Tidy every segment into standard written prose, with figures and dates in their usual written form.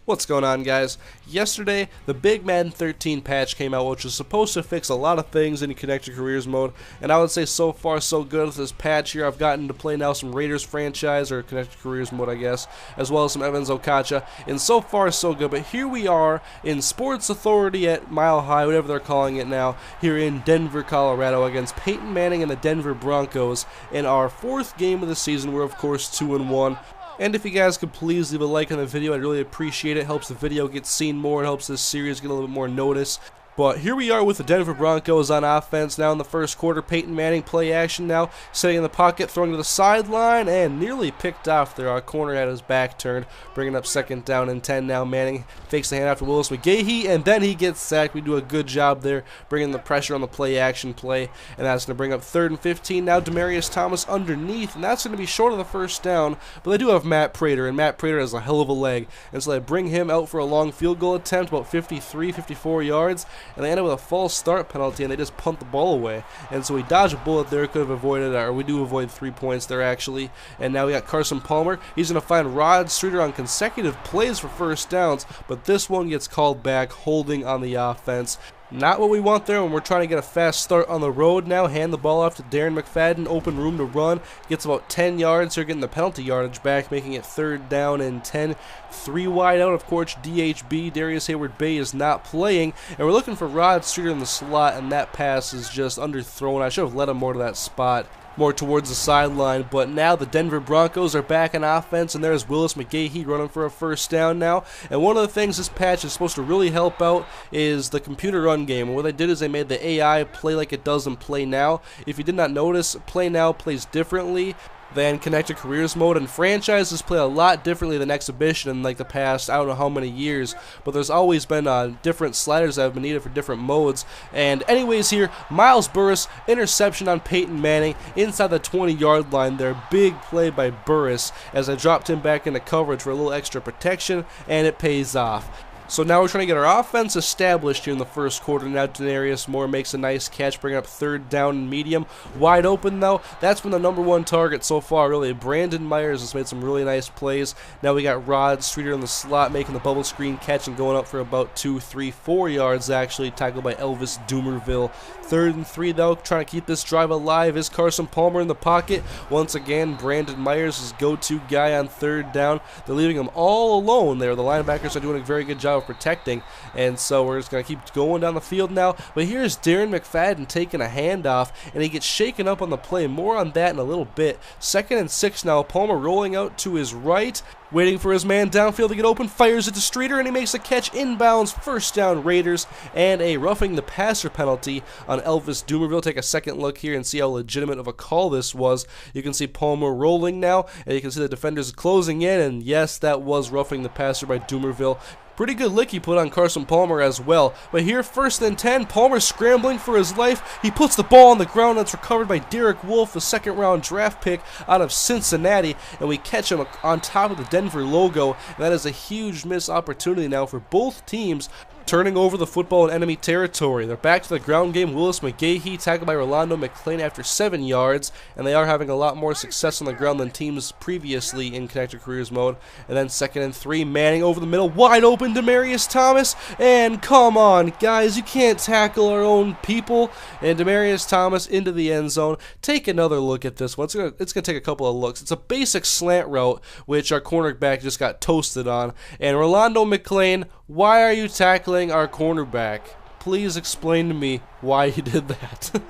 What's going on, guys? Yesterday, the big Madden 13 patch came out, which was supposed to fix a lot of things in Connected Careers mode, and I would say so far so good with this patch here. I've gotten to play now some Raiders franchise, or Connected Careers mode, I guess, as well as some Evans Okacha, and so far so good. But here we are in Sports Authority at Mile High, whatever they're calling it now, here in Denver, Colorado, against Peyton Manning and the Denver Broncos in our fourth game of the season. We're, of course, 2-1. And if you guys could please leave a like on the video, I'd really appreciate it. It helps the video get seen more. It helps this series get a little bit more notice. But here we are with the Denver Broncos on offense now in the first quarter. Peyton Manning play action now, sitting in the pocket, throwing to the sideline, and nearly picked off there. Our corner had his back turned, bringing up 2nd down and 10 now. Manning fakes the handoff to Willis McGahee, and then he gets sacked. We do a good job there, bringing the pressure on the play action play, and that's going to bring up 3rd and 15. Now Demaryius Thomas underneath, and that's going to be short of the first down, but they do have Matt Prater, and Matt Prater has a hell of a leg, and so they bring him out for a long field goal attempt, about 53, 54 yards, and they end up with a false start penalty, and they just punt the ball away. And so we dodge a bullet there, could have avoided, or we do avoid 3 points there actually. And now we got Carson Palmer. He's going to find Rod Streeter on consecutive plays for first downs, but this one gets called back, holding on the offense. Not what we want there when we're trying to get a fast start on the road now. Hand the ball off to Darren McFadden, open room to run. Gets about 10 yards here, getting the penalty yardage back, making it 3rd down and 10. 3 wide out, of course, DHB, Darius Hayward-Bay is not playing. And we're looking for Rod Streeter in the slot, and that pass is just underthrown. I should have led him more to that spot, more towards the sideline, but now the Denver Broncos are back on offense, and there's Willis McGahee running for a first down now. And one of the things this patch is supposed to really help out is the computer run game. And what they did is they made the AI play like it does in Play Now. If you did not notice, Play Now plays differently than Connected Careers mode, and franchises play a lot differently than Exhibition in like the past I don't know how many years, but there's always been different sliders that have been needed for different modes. And anyways, here Miles Burris, interception on Peyton Manning inside the 20-yard line there. Big play by Burris as I dropped him back into coverage for a little extra protection, and it pays off. So now we're trying to get our offense established here in the first quarter. Now Denarius Moore makes a nice catch, bringing up 3rd down and medium. Wide open, though. That's been the #1 target so far, really. Brandon Myers has made some really nice plays. Now we got Rod Streeter in the slot, making the bubble screen catch and going up for about 2, 3, 4 yards, actually. Tackled by Elvis Doomerville. 3rd and 3, though. Trying to keep this drive alive is Carson Palmer in the pocket. Once again, Brandon Myers is go-to guy on 3rd down. They're leaving him all alone there. The linebackers are doing a very good job protecting, and so we're just going to keep going down the field now. But here's Darren McFadden taking a handoff, and he gets shaken up on the play. More on that in a little bit. 2nd and 6 now. Palmer rolling out to his right, waiting for his man downfield to get open, fires it to Streeter, and he makes a catch inbounds. First down Raiders, and a roughing the passer penalty on Elvis Doomerville. Take a second look here and see how legitimate of a call this was. You can see Palmer rolling now, and you can see the defenders closing in, and yes, that was roughing the passer by Doomerville. Pretty good lick he put on Carson Palmer as well. But here, 1st and 10, Palmer scrambling for his life. He puts the ball on the ground. That's recovered by Derek Wolfe, the 2nd-round draft pick out of Cincinnati. And we catch him on top of the Denver logo. And that is a huge missed opportunity now for both teams, turning over the football in enemy territory. They're back to the ground game. Willis McGahee tackled by Rolando McClain after 7 yards, and they are having a lot more success on the ground than teams previously in Connected Careers mode. And then 2nd and 3, Manning over the middle, wide open, Demaryius Thomas, and come on, guys, you can't tackle our own people. And Demaryius Thomas into the end zone. Take another look at this one. It's gonna take a couple of looks. It's a basic slant route, which our cornerback just got toasted on. And Rolando McClain, why are you tackling our cornerback? Please explain to me why you did that.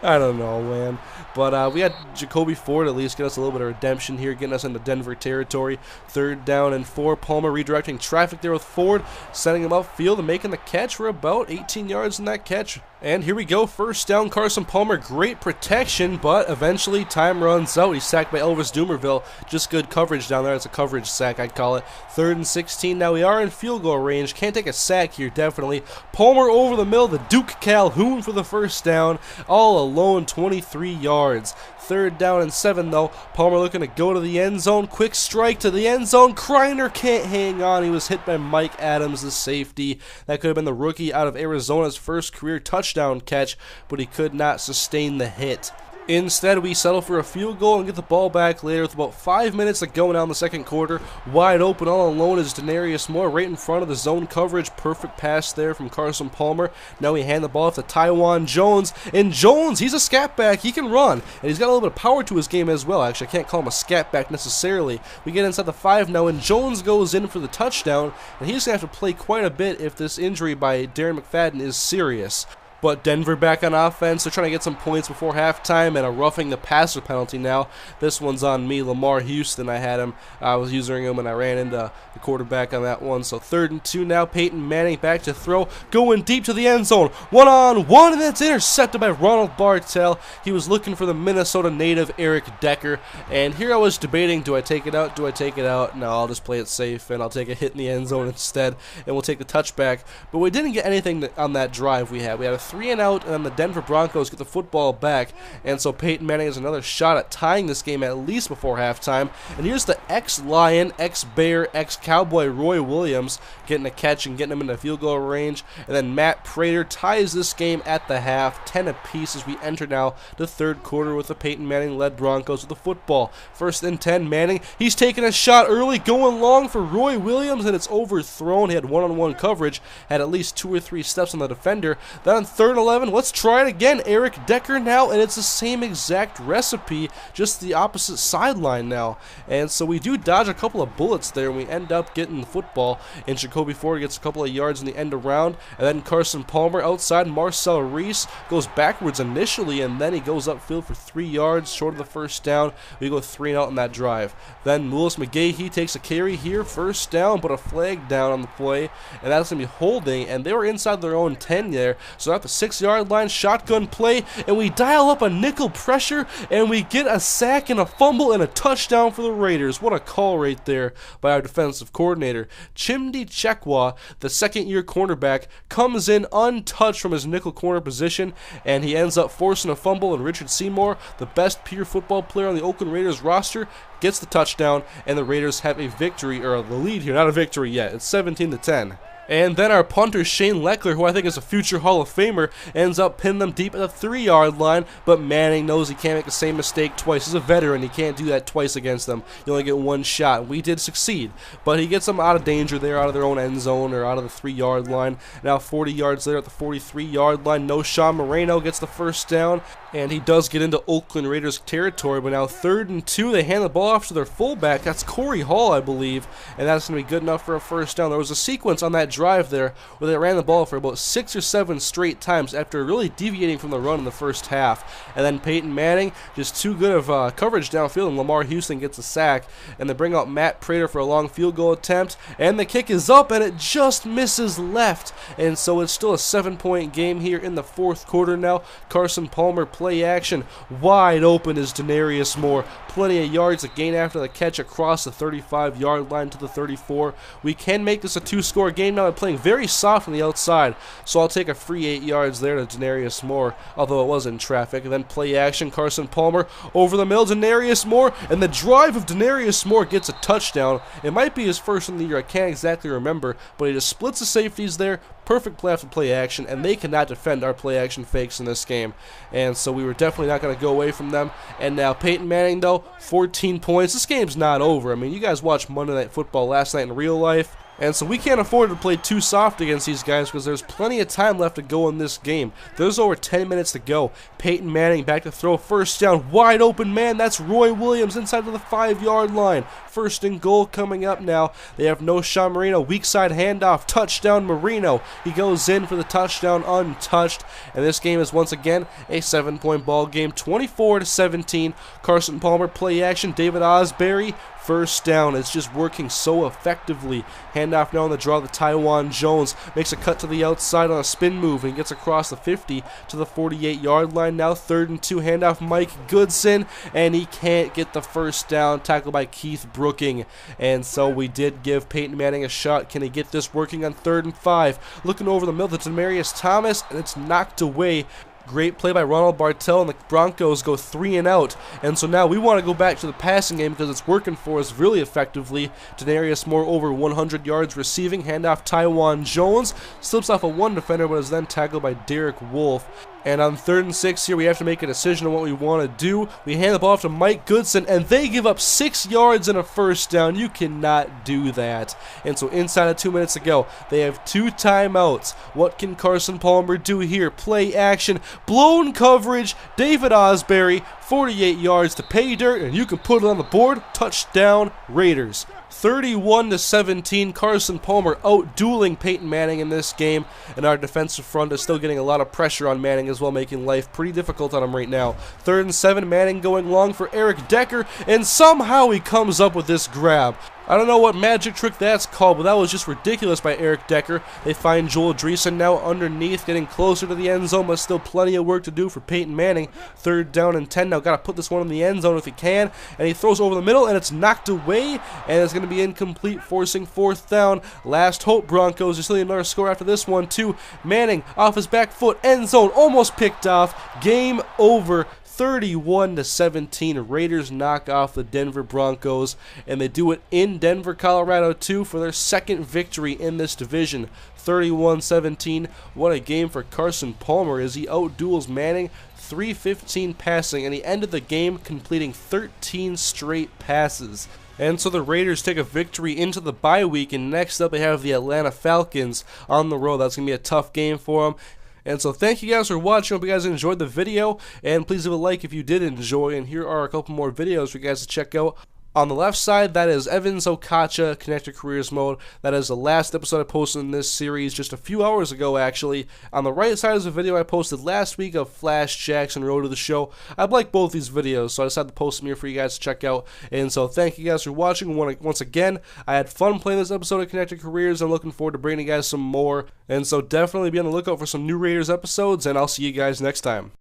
I don't know, man. But we had Jacoby Ford at least get us a little bit of redemption here, getting us into Denver territory. 3rd down and 4. Palmer redirecting traffic there with Ford, sending him upfield and making the catch for about 18 yards in that catch. And here we go, 1st down, Carson Palmer, great protection, but eventually time runs out. He's sacked by Elvis Doomerville. Just good coverage down there. It's a coverage sack, I'd call it. 3rd and 16, now we are in field goal range. Can't take a sack here, definitely. Palmer over the middle, the Duke Calhoun for the 1st down. All alone, 23 yards. 3rd down and 7, though. Palmer looking to go to the end zone. Quick strike to the end zone. Kreiner can't hang on. He was hit by Mike Adams, the safety. That could have been the rookie out of Arizona's first career touchdown catch, but he could not sustain the hit. Instead, we settle for a field goal and get the ball back later with about 5 minutes to go now in the second quarter. Wide open all alone is Denarius Moore right in front of the zone coverage. Perfect pass there from Carson Palmer. Now we hand the ball off to Taiwan Jones. And Jones, he's a scat back. He can run. And he's got a little bit of power to his game as well. Actually, I can't call him a scat back necessarily. We get inside the 5 now, and Jones goes in for the touchdown. And he's going to have to play quite a bit if this injury by Darren McFadden is serious. But Denver back on offense. They're trying to get some points before halftime, and a roughing the passer penalty now. This one's on me. Lamar Houston, I had him. I was using him, and I ran into the quarterback on that one. So 3rd and 2 now. Peyton Manning back to throw. Going deep to the end zone. 1-on-1, and that's intercepted by Ronald Bartel. He was looking for the Minnesota native Eric Decker. And here I was debating, do I take it out? Do I take it out? No, I'll just play it safe, and I'll take a hit in the end zone instead, and we'll take the touchback. But we didn't get anything on that drive we had. We had a 3-and-out, and then the Denver Broncos get the football back, and so Peyton Manning has another shot at tying this game at least before halftime. And here's the ex-Lion, ex-Bear, ex-Cowboy Roy Williams getting a catch and getting him into field goal range, and then Matt Prater ties this game at the half, 10 apiece as we enter now the third quarter with the Peyton Manning-led Broncos with the football. 1st and 10, Manning, he's taking a shot early, going long for Roy Williams, and it's overthrown. He had one-on-one coverage, had at least 2 or 3 steps on the defender. Then on 3rd and 11, let's try it again. Eric Decker now, and it's the same exact recipe, just the opposite sideline now. And so we do dodge a couple of bullets there, and we end up getting the football. And Jacoby Ford gets a couple of yards in the end around, and then Carson Palmer outside. Marcel Reese goes backwards initially, and then he goes upfield for 3 yards, short of the first down. We go 3-and-out in that drive. Then Lewis McGahee takes a carry here, 1st down, but a flag down on the play, and that's going to be holding, and they were inside their own 10 there, so at the 6-yard line, shotgun play, and we dial up a nickel pressure, and we get a sack and a fumble and a touchdown for the Raiders. What a call right there by our defensive coordinator. Chimdi Chekwa, the 2nd-year cornerback, comes in untouched from his nickel corner position, and he ends up forcing a fumble, and Richard Seymour, the best pure football player on the Oakland Raiders roster, gets the touchdown, and the Raiders have a victory, or the lead here, not a victory yet. It's 17-10. And then our punter, Shane Leckler, who I think is a future Hall of Famer, ends up pinning them deep at the 3-yard line, but Manning knows he can't make the same mistake twice. He's a veteran. He can't do that twice against them. You only get 1 shot. We did succeed, but he gets them out of danger there, out of their own end zone or out of the 3-yard line. Now 40 yards there at the 43-yard line. No Sean Moreno gets the 1st down, and he does get into Oakland Raiders territory, but now 3rd and 2, they hand the ball off to their fullback. That's Corey Hall, I believe, and that's going to be good enough for a 1st down. There was a sequence on that drive there where they ran the ball for about 6 or 7 straight times after really deviating from the run in the first half. And then Peyton Manning, just too good of coverage downfield, and Lamar Houston gets a sack, and they bring out Matt Prater for a long field goal attempt, and the kick is up, and it just misses left, and so it's still a 7-point game here in the 4th quarter now. Carson Palmer play action, wide open is Denarius Moore, plenty of yards to gain after the catch across the 35-yard line to the 34. We can make this a 2-score game now. I'm playing very soft on the outside, so I'll take a free 8 yards there to Denarius Moore, although it was in traffic. And then play action, Carson Palmer over the middle, Denarius Moore, and the drive of Denarius Moore gets a touchdown. It might be his first in the year, I can't exactly remember, but he just splits the safeties there. Perfect play after play action, and they cannot defend our play action fakes in this game, and so we were definitely not going to go away from them. And now Peyton Manning, though, 14 points. This game's not over. I mean, you guys watched Monday Night Football last night in real life, and so we can't afford to play too soft against these guys because there's plenty of time left to go in this game. There's over 10 minutes to go. Peyton Manning back to throw, 1st down, wide open man. That's Roy Williams inside of the 5-yard line. 1st and goal coming up now. They have no Sean Marino. Weak side handoff, touchdown Marino. He goes in for the touchdown untouched. And this game is once again a 7-point ball game, 24-17. Carson Palmer play action. David Osbury. 1st down. It's just working so effectively. Handoff now on the draw to Taiwan Jones. Makes a cut to the outside on a spin move and gets across the 50 to the 48-yard line. Now 3rd and 2. Handoff Mike Goodson, and he can't get the 1st down. Tackled by Keith Brooking. And so we did give Peyton Manning a shot. Can he get this working on 3rd and 5? Looking over the middle to Demaryius Thomas, and it's knocked away. Great play by Ronald Bartel, and the Broncos go 3-and-out. And so now we want to go back to the passing game because it's working for us really effectively. Denarius Moore over 100 yards receiving. Handoff Taiwan Jones. Slips off a 1 defender, but is then tackled by Derek Wolfe. And on 3rd and 6 here, we have to make a decision on what we want to do. We hand the ball off to Mike Goodson, and they give up 6 yards and a first down. You cannot do that. And so inside of 2 minutes to go, they have 2 timeouts. What can Carson Palmer do here? Play action, blown coverage, David Osbury, 48 yards to pay dirt, and you can put it on the board. Touchdown, Raiders. 31-17, Carson Palmer out-dueling Peyton Manning in this game, and our defensive front is still getting a lot of pressure on Manning as well, making life pretty difficult on him right now. 3rd and 7, Manning going long for Eric Decker, and somehow he comes up with this grab. I don't know what magic trick that's called, but that was just ridiculous by Eric Decker. They find Joel Dreesen now underneath, getting closer to the end zone, but still plenty of work to do for Peyton Manning. 3rd down and 10 now. Got to put this one in the end zone if he can, and he throws over the middle, and it's knocked away, and it's going to be incomplete, forcing 4th down. Last hope, Broncos. There's still another score after this one, too. Manning off his back foot, end zone, almost picked off. Game over. 31-17, Raiders knock off the Denver Broncos, and they do it in Denver, Colorado, too, for their 2nd victory in this division. 31-17, what a game for Carson Palmer as he outduels Manning, 315 passing, and he ended the game completing 13 straight passes. And so the Raiders take a victory into the bye week, and next up they have the Atlanta Falcons on the road. That's going to be a tough game for them. And so thank you guys for watching. Hope you guys enjoyed the video, and please leave a like if you did enjoy, and here are a couple more videos for you guys to check out. On the left side, that is Evans Okacha Connected Careers Mode. That is the last episode I posted in this series just a few hours ago, actually. On the right side is a video I posted last week of Flash Jackson Road to the Show. I like both these videos, so I decided to post them here for you guys to check out. And so thank you guys for watching. Once again, I had fun playing this episode of Connected Careers. I'm looking forward to bringing you guys some more. And so definitely be on the lookout for some new Raiders episodes, and I'll see you guys next time.